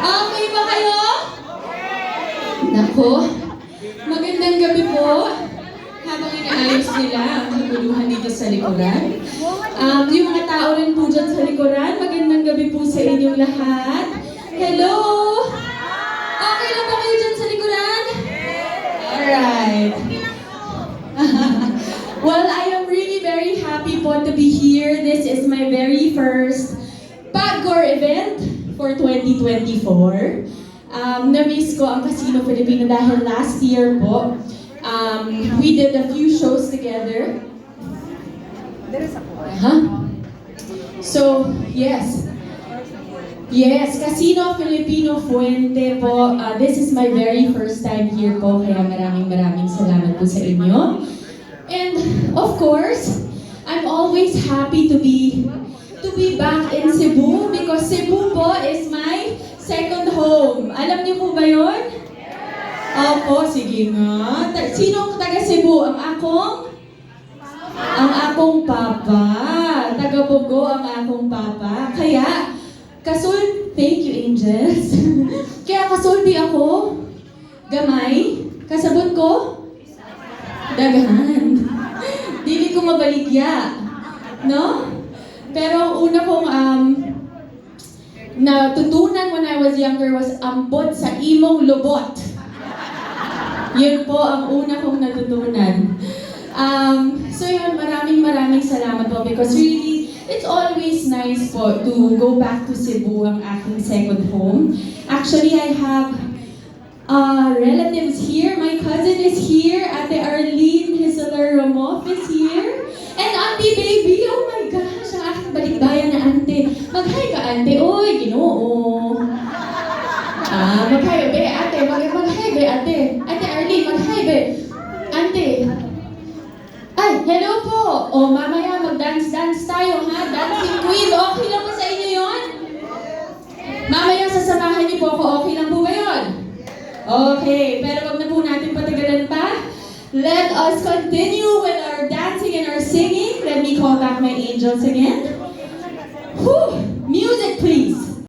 Okay ba kayo? Nako, magandang gabi po. Habang inaayos nila ang kaguluhan dito sa likuran. Yung mga tao rin po dyan sa likuran, magandang gabi po sa inyong lahat. Hello! Okay lang ba kayo dyan sa likuran? Alright. Well, I am really very happy po to be here. This is my very first PAGCOR event for 2024. Na-miss ko ang Casino Filipino dahil last year po, we did a few shows together. So, yes. Yes, Casino Filipino Fuente po. This is my very first time here po, kaya maraming salamat po sa inyo. And of course, I'm always happy to be back in Cebu because Cebu po is my second home. Alam niyo po ba yun? Opo, sige nga. Sinong taga Cebu? Ang akong papa. Taga Bogo ang akong papa. Kaya, thank you angels. Kaya kasulti ako, gamay, kasabot ko, dagahan. Dili ko mabaligya. No? Pero ang una kong natutunan when I was younger was ambot sa imong lubot. Yun po ang una kong natutunan. So yun, maraming salamat po because really, it's always nice po to go back to Cebu, ang aking second home. Actually, I have relatives here. My cousin is here. Ate Arlene Hisalar Ramoff is here. And Auntie Baby, oh my gosh, ang aking balikbayan na ante. Mag-hi ka, ante. Oy, Ginoo. Mag-hi be, ate. Mag-hi be, ate. Ate Arlene, mag-hi be. Ante. Ay, hello po. O, mamaya mag-dance tayo, ha? Dancing queen. Okay lang po sa inyo yun? Mamaya sasamahan niyo po ako. Okay lang po ba yun? Okay, pero wag na po natin patagalan pa. Let us continue with our dancing and our singing. Let me call back my angels again. Whew.